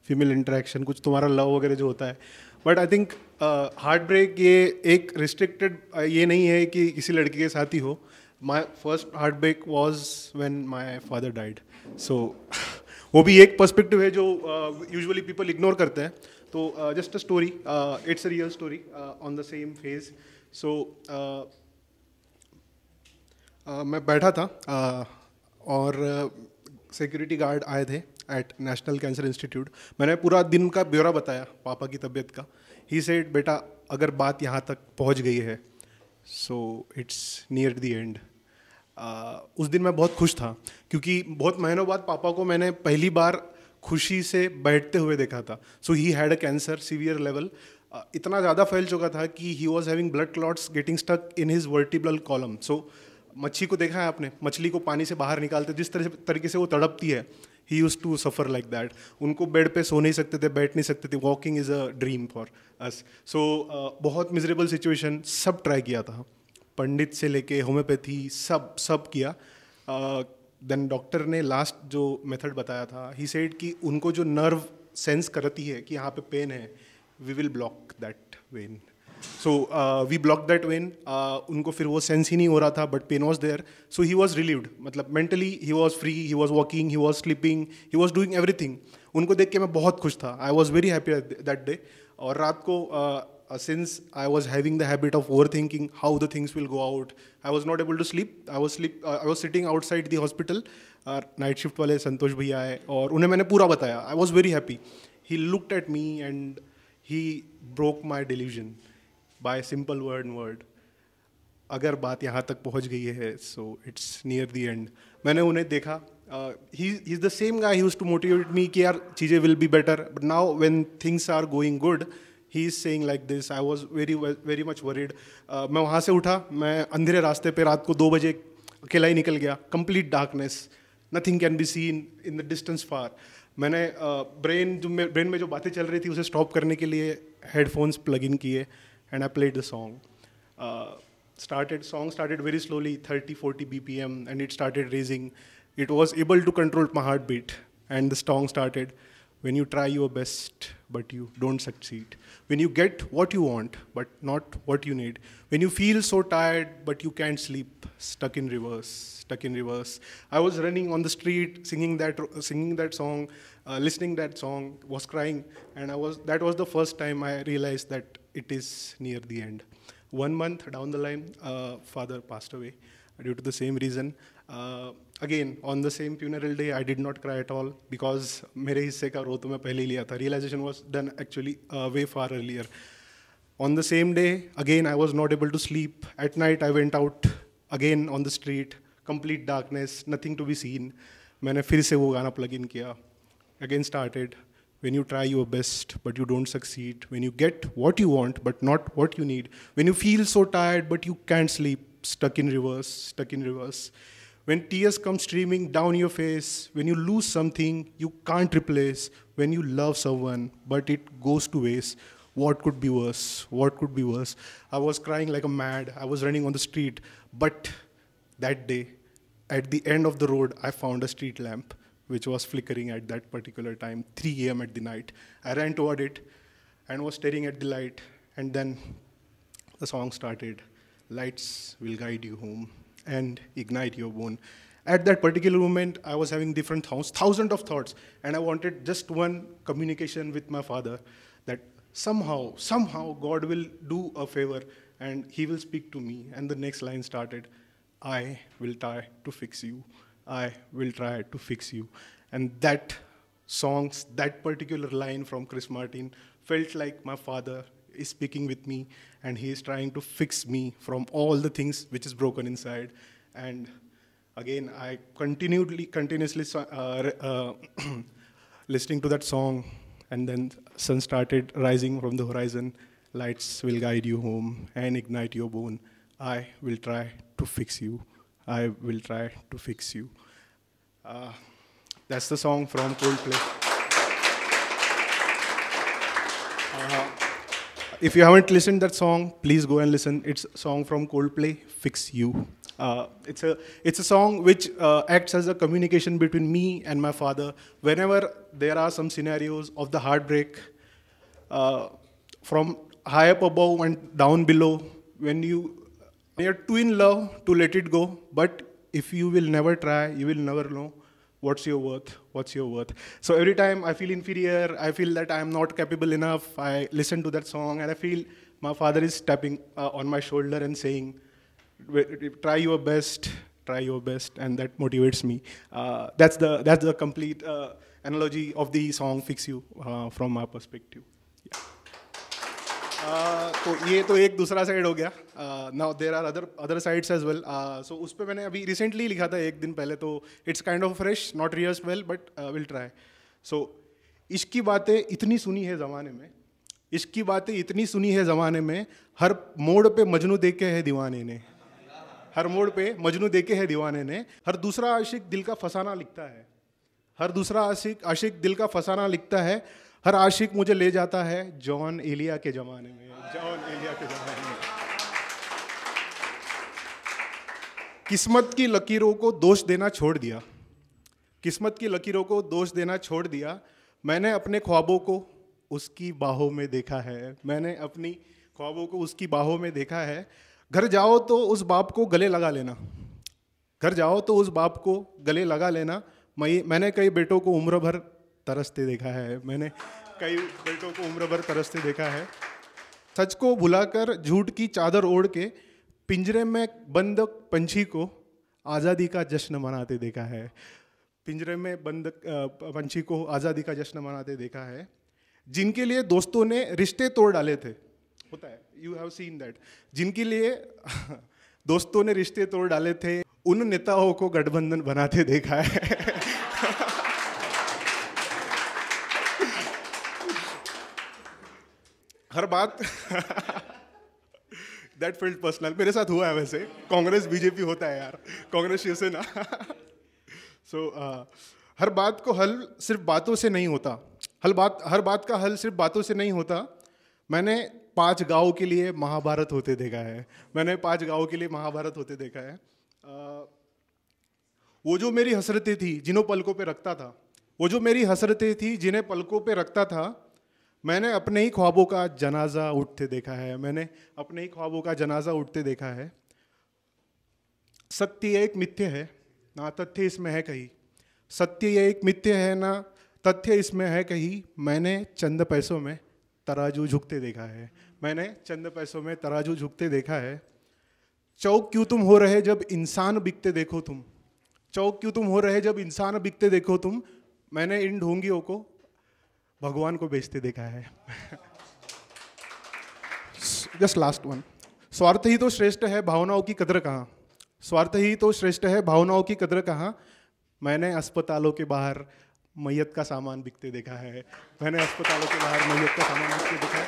Female interaction, कुछ तुम्हारा love वगैरह जो होता है. But I think heart break ये एक रिस्ट्रिक्टेड ये नहीं है कि किसी लड़की के साथ ही हो. My first heart break was when my father died. So वो भी एक पर्सपेक्टिव है जो यूजुअली पीपल इग्नोर करते हैं. तो just a story, it's a real story on the same phase. So मैं बैठा था और सिक्योरिटी गार्ड आए थे एट नेशनल कैंसर इंस्टीट्यूट. मैंने पूरा दिन का ब्यौरा बताया पापा की तबीयत का. ही सेड, बेटा अगर बात यहाँ तक पहुँच गई है so it's near the end. उस दिन मैं बहुत खुश था क्योंकि बहुत महीनों बाद पापा को मैंने पहली बार खुशी से बैठते हुए देखा था. So he had a cancer severe level. इतना ज़्यादा फैल चुका था कि he was having blood clots getting stuck in his vertebral column. So मच्छी को देखा है आपने, मछली को पानी से बाहर निकालते जिस तरीके से वो तड़पती है, he used to suffer like that. उनको बेड पे सो नहीं सकते थे, बैठ नहीं सकते थे. Walking is a dream for us. So बहुत मिजरेबल सिचुएशन. सब ट्राई किया था, पंडित से लेके होम्योपैथी सब किया. देन डॉक्टर ने लास्ट जो मेथड बताया था, ही सेड कि उनको जो नर्व सेंस करती है कि यहाँ पे पेन है, we will block that vein. So we block that vein. उनको फिर वो सेंस ही नहीं हो रहा था but pain was there. So he was relieved, मतलब mentally he was free, he was walking, he was sleeping, he was doing everything. उनको देख के मैं बहुत खुश था. I was very happy that day. और रात को since I was having the habit of overthinking how the things will go out, I was not able to sleep. I was sitting outside the hospital. Night shift वाले संतोष भैया आए और उन्हें मैंने पूरा बताया. I was very happy. He looked at me and he broke my delusion by simple word. अगर बात यहाँ तक पहुँच गई है so it's near the end. मैंने उन्हें देखा. He's the same guy who used to motivate me कि यार चीज़ें will be better. But now when things are going good, he is saying like this. I was very much worried. मैं वहाँ से उठा, मैं अंधेरे रास्ते पे रात को 2 बजे अकेला ही निकल गया. Complete darkness, nothing can be seen in the distance far. मैंने ब्रेन में जो बातें चल रही थी उसे स्टॉप करने के लिए हेडफोन्स प्लग इन किए and I played the song. Song started very slowly, 30-40 BPM, and it started raising. It was able to control my heartbeat, and the song started. When you try your best, but you don't succeed. When you get what you want, but not what you need. When you feel so tired, but you can't sleep. Stuck in reverse. I was running on the street, singing that song, listening that song, was crying, and that was the first time I realized that it is near the end. 1 month down the line, father passed away due to the same reason. Again, on the same funeral day, I did not cry at all because मेरे हिस्से का रो तो मैं पहले ही लिया था. Realization was done actually way far earlier. On the same day, again, I was not able to sleep. At night, I went out again on the street, complete darkness, nothing to be seen. मैंने फिर से वो गाना plug in किया. Again started. When you try your best, but you don't succeed. When you get what you want, but not what you need. When you feel so tired, but you can't sleep. Stuck in reverse. When tears come streaming down your face. When you lose something you can't replace. When you love someone, but it goes to waste. What could be worse? I was crying like a mad. I was running on the street. But that day, at the end of the road, I found a street lamp, which was flickering at that particular time, 3 a.m. at the night. I ran toward it and was staring at the light. And then the song started. Lights will guide you home and ignite your bone. At that particular moment, I was having different thoughts, thousands of thoughts. And I wanted just one communication with my father, that somehow God will do a favor and he will speak to me. And the next line started. I will try to fix you. I will try to fix you. And that particular line from Chris Martin felt like my father is speaking with me and he is trying to fix me from all the things which is broken inside. And again, I continuously listening to that song, and then sun started rising from the horizon. Lights will guide you home and ignite your bone. I will try to fix you. I will try to fix you. That's the song from Coldplay. If you haven't listened that song, please go and listen. It's a song from Coldplay, Fix You. It's a song which acts as a communication between me and my father. Whenever there are some scenarios of the heartbreak, from high up above and down below, when you're too in love to let it go, but if you will never try, you will never know what's your worth. So every time I feel inferior, I feel that I am not capable enough, I listen to that song and I feel my father is tapping on my shoulder and saying, try your best, and that motivates me. That's the complete analogy of the song Fix You from my perspective. Yeah. तो ये तो एक दूसरा side हो गया. Now there are other sides as well. So उस पर मैंने अभी रिसेंटली लिखा था एक दिन पहले, तो it's kind of fresh, not rehearse well but will try. So इश्क की बातें इतनी सुनी है ज़माने में, इश्क की बातें इतनी सुनी है ज़माने में, हर मोड़ पे मजनू देखे है दीवाने ने, हर मोड़ पे मजनू देखे है दीवाने ने. हर दूसरा आशिक दिल का फसाना लिखता है, हर दूसरा आशिक दिल का फसाना लिखता है. हर आशिक मुझे ले जाता है जॉन एलिया के ज़माने में, जॉन एलिया के ज़माने में. किस्मत की लकीरों को दोष देना छोड़ दिया, किस्मत की लकीरों को दोष देना छोड़ दिया. मैंने अपने ख्वाबों को उसकी बाहों में देखा है, मैंने अपनी ख्वाबों को उसकी बाहों में देखा है. घर जाओ तो उस बाप को गले लगा लेना, घर जाओ तो उस बाप को गले लगा लेना. मैंने कई बेटों को उम्र भर तरसते देखा है, मैंने कई बेटों को उम्र भर तरसते देखा है. सच को भुलाकर झूठ की चादर ओढ़ के पिंजरे में बंद पंछी को आज़ादी का जश्न मनाते देखा है, पिंजरे में बंद पंछी को आज़ादी का जश्न मनाते देखा है. जिनके लिए दोस्तों ने रिश्ते तोड़ डाले थे, होता है, यू हैव सीन दैट, जिनके लिए दोस्तों ने रिश्ते तोड़ डाले थे, उन नेताओं को गठबंधन बनाते देखा है. हर बात दैट फील्ड पर्सनल, मेरे साथ हुआ है वैसे. कांग्रेस बीजेपी होता है यार, कांग्रेस शिवसेना. सो हर बात को हल सिर्फ बातों से नहीं होता, हर बात का हल सिर्फ बातों से नहीं होता. मैंने 5 गाँव के लिए महाभारत होते देखा है, मैंने 5 गाँव के लिए महाभारत होते देखा है. वो जो मेरी हसरतें थी जिन्हों पलकों पे रखता था, वो जो मेरी हसरतें थी जिन्हें पलकों पे रखता था, मैंने अपने ही ख्वाबों का जनाजा उठते देखा है, मैंने अपने ही ख्वाबों का जनाजा उठते देखा है. सत्य एक मिथ्य है ना तथ्य इसमें है कहीं, सत्य ये एक मिथ्य है ना तथ्य इसमें है कहीं. मैंने चंद पैसों में तराजू झुकते देखा है, मैंने चंद पैसों में तराजू झुकते देखा है. चौक क्यों तुम हो रहे जब इंसान बिकते देखो तुम, चौक क्यों तुम हो रहे जब इंसान बिकते देखो तुम. मैंने इन ढोंगियों को भगवान को बेचते देखा है. Just last one. स्वार्थ ही तो श्रेष्ठ है, भावनाओं की कदर कहाँ, स्वार्थ ही तो श्रेष्ठ है, भावनाओं की कदर कहाँ. मैंने अस्पतालों के बाहर मैयत का सामान बिकते देखा है, मैंने अस्पतालों के बाहर मैयत का सामान बिकते देखा है.